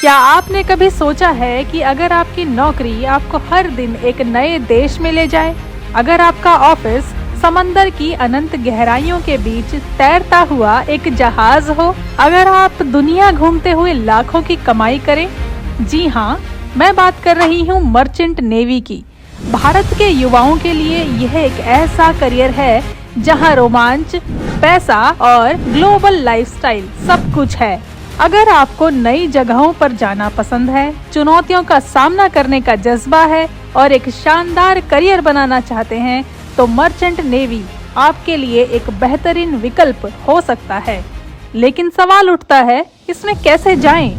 क्या आपने कभी सोचा है कि अगर आपकी नौकरी आपको हर दिन एक नए देश में ले जाए, अगर आपका ऑफिस समंदर की अनंत गहराइयों के बीच तैरता हुआ एक जहाज हो, अगर आप दुनिया घूमते हुए लाखों की कमाई करें? जी हाँ, मैं बात कर रही हूँ मर्चेंट नेवी की। भारत के युवाओं के लिए यह एक ऐसा करियर है जहाँ रोमांच, पैसा और ग्लोबल लाइफस्टाइल सब कुछ है। अगर आपको नई जगहों पर जाना पसंद है, चुनौतियों का सामना करने का जज्बा है और एक शानदार करियर बनाना चाहते हैं, तो मर्चेंट नेवी आपके लिए एक बेहतरीन विकल्प हो सकता है। लेकिन सवाल उठता है, इसमें कैसे जाएं?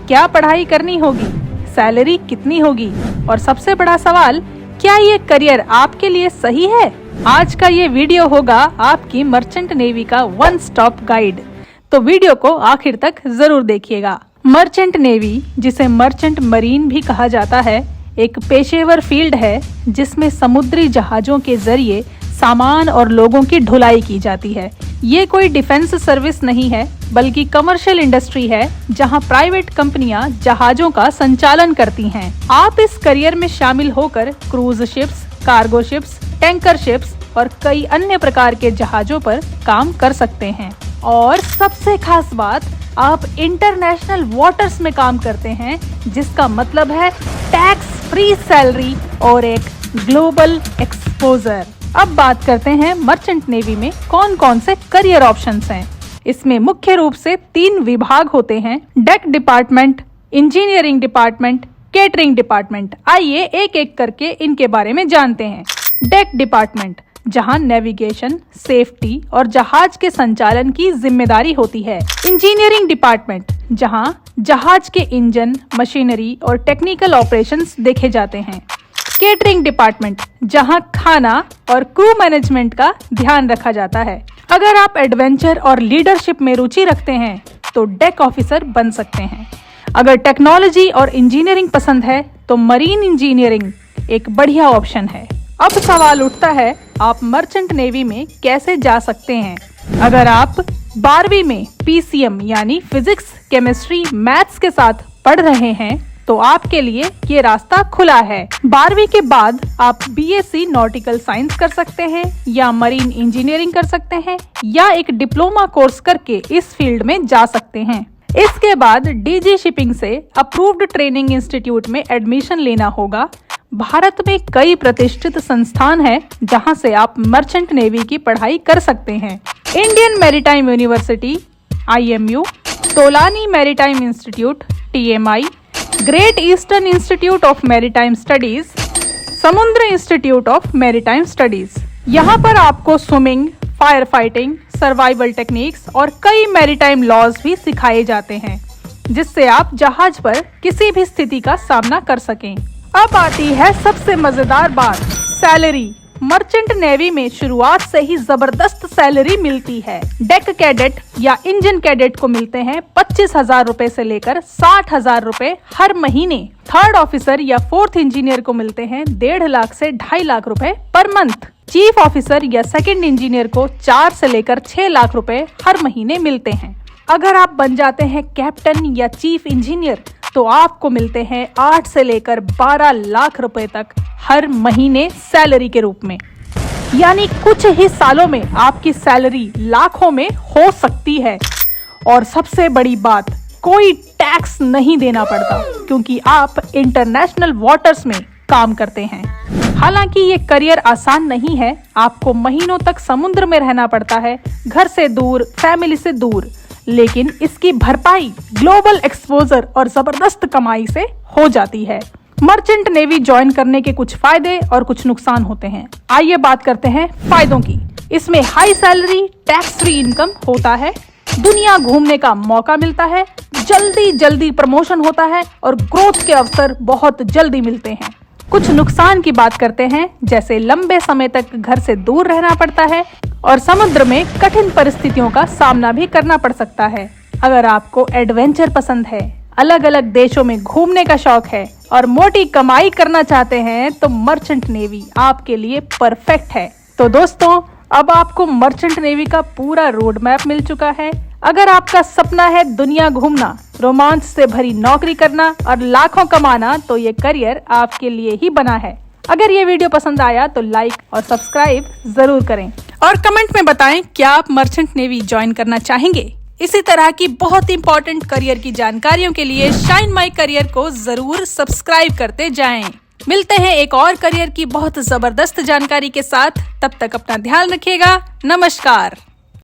क्या पढ़ाई करनी होगी? सैलरी कितनी होगी? और सबसे बड़ा सवाल, क्या ये करियर आपके लिए सही है? आज का ये वीडियो होगा आपकी मर्चेंट नेवी का वन स्टॉप गाइड, तो वीडियो को आखिर तक जरूर देखिएगा। मर्चेंट नेवी, जिसे मर्चेंट मरीन भी कहा जाता है, एक पेशेवर फील्ड है जिसमें समुद्री जहाजों के जरिए सामान और लोगों की ढुलाई की जाती है। ये कोई डिफेंस सर्विस नहीं है, बल्कि कमर्शियल इंडस्ट्री है जहां प्राइवेट कंपनियां जहाजों का संचालन करती हैं। आप इस करियर में शामिल होकर cruise ships, cargo ships, tanker ships और कई अन्य प्रकार के जहाजों पर काम कर सकते हैं। और सबसे खास बात, आप इंटरनेशनल वाटर्स में काम करते हैं, जिसका मतलब है टैक्स फ्री सैलरी और एक ग्लोबल एक्सपोजर। अब बात करते हैं मर्चेंट नेवी में कौन कौन से करियर ऑप्शंस हैं। इसमें मुख्य रूप से 3 विभाग होते हैं: deck department, engineering department, catering department. आइए एक एक करके इनके बारे में जानते हैं। डेक डिपार्टमेंट, जहां नेविगेशन, सेफ्टी और जहाज के संचालन की जिम्मेदारी होती है। इंजीनियरिंग डिपार्टमेंट, जहां जहाज के इंजन, मशीनरी और टेक्निकल ऑपरेशंस देखे जाते हैं। केटरिंग डिपार्टमेंट, जहां खाना और क्रू मैनेजमेंट का ध्यान रखा जाता है। अगर आप एडवेंचर और लीडरशिप में रुचि रखते हैं तो डेक ऑफिसर बन सकते हैं। अगर टेक्नोलॉजी और इंजीनियरिंग पसंद है तो मरीन इंजीनियरिंग एक बढ़िया ऑप्शन है। अब सवाल उठता है, आप मर्चेंट नेवी में कैसे जा सकते हैं? अगर आप 12वीं में PCM यानी फिजिक्स, केमिस्ट्री, मैथ्स के साथ पढ़ रहे हैं तो आपके लिए ये रास्ता खुला है। 12वीं के बाद आप BSc नॉटिकल साइंस कर सकते हैं या मरीन इंजीनियरिंग कर सकते हैं या एक डिप्लोमा कोर्स करके इस फील्ड में जा सकते हैं। इसके बाद DG शिपिंग से अप्रूव्ड ट्रेनिंग इंस्टीट्यूट में एडमिशन लेना होगा। भारत में कई प्रतिष्ठित संस्थान हैं जहां से आप मर्चेंट नेवी की पढ़ाई कर सकते हैं। Indian maritime university IMU, Tolani maritime institute TMI, great eastern institute of maritime studies, समुद्र इंस्टीट्यूट ऑफ मैरीटाइम स्टडीज। यहाँ पर आपको swimming, fire fighting, survival techniques और कई मैरीटाइम लॉज भी सिखाए जाते हैं, जिससे आप जहाज पर किसी भी स्थिति का सामना कर सकें। अब आती है सबसे मजेदार बात, सैलरी। मर्चेंट नेवी में शुरुआत से ही जबरदस्त सैलरी मिलती है। डेक कैडेट या इंजन कैडेट को मिलते हैं 25,000 रुपए से लेकर 60,000 रुपए हर महीने। थर्ड ऑफिसर या फोर्थ इंजीनियर को मिलते हैं 1.5 लाख से 2.5 लाख रुपए पर मंथ। चीफ ऑफिसर या सेकंड इंजीनियर को 4 से लेकर 6 लाख रुपए हर महीने मिलते हैं। अगर आप बन जाते हैं कैप्टन या चीफ इंजीनियर तो आपको मिलते हैं 8 से लेकर 12 लाख रुपए तक हर महीने सैलरी के रूप में। यानी कुछ ही सालों में आपकी सैलरी लाखों में हो सकती है। और सबसे बड़ी बात, कोई टैक्स नहीं देना पड़ता क्योंकि आप इंटरनेशनल वाटर्स में काम करते हैं। हालांकि ये करियर आसान नहीं है, आपको महीनों तक समुद्र में रहना पड़ता है, घर से दूर, फैमिली से दूर, लेकिन इसकी भरपाई ग्लोबल एक्सपोजर और जबरदस्त कमाई से हो जाती है। मर्चेंट नेवी ज्वाइन करने के कुछ फायदे और कुछ नुकसान होते हैं। आइए बात करते हैं फायदों की। इसमें high salary, tax free income होता है, दुनिया घूमने का मौका मिलता है, जल्दी प्रमोशन होता है और ग्रोथ के अवसर बहुत जल्दी मिलते हैं। कुछ नुकसान की बात करते हैं, जैसे लंबे समय तक घर से दूर रहना पड़ता है और समुद्र में कठिन परिस्थितियों का सामना भी करना पड़ सकता है। अगर आपको एडवेंचर पसंद है, अलग अलग देशों में घूमने का शौक है और मोटी कमाई करना चाहते हैं तो मर्चेंट नेवी आपके लिए परफेक्ट है। तो दोस्तों, अब आपको मर्चेंट नेवी का पूरा रोड मैप मिल चुका है। अगर आपका सपना है दुनिया घूमना, रोमांच से भरी नौकरी करना और लाखों कमाना, तो ये करियर आपके लिए ही बना है। अगर ये वीडियो पसंद आया तो लाइक और सब्सक्राइब जरूर करें और कमेंट में बताएं क्या आप मर्चेंट नेवी ज्वाइन करना चाहेंगे। इसी तरह की बहुत इंपॉर्टेंट करियर की जानकारियों के लिए शाइन माई करियर को जरूर सब्सक्राइब करते जाएं। मिलते हैं एक और करियर की बहुत जबरदस्त जानकारी के साथ। तब तक अपना ध्यान रखिएगा। नमस्कार।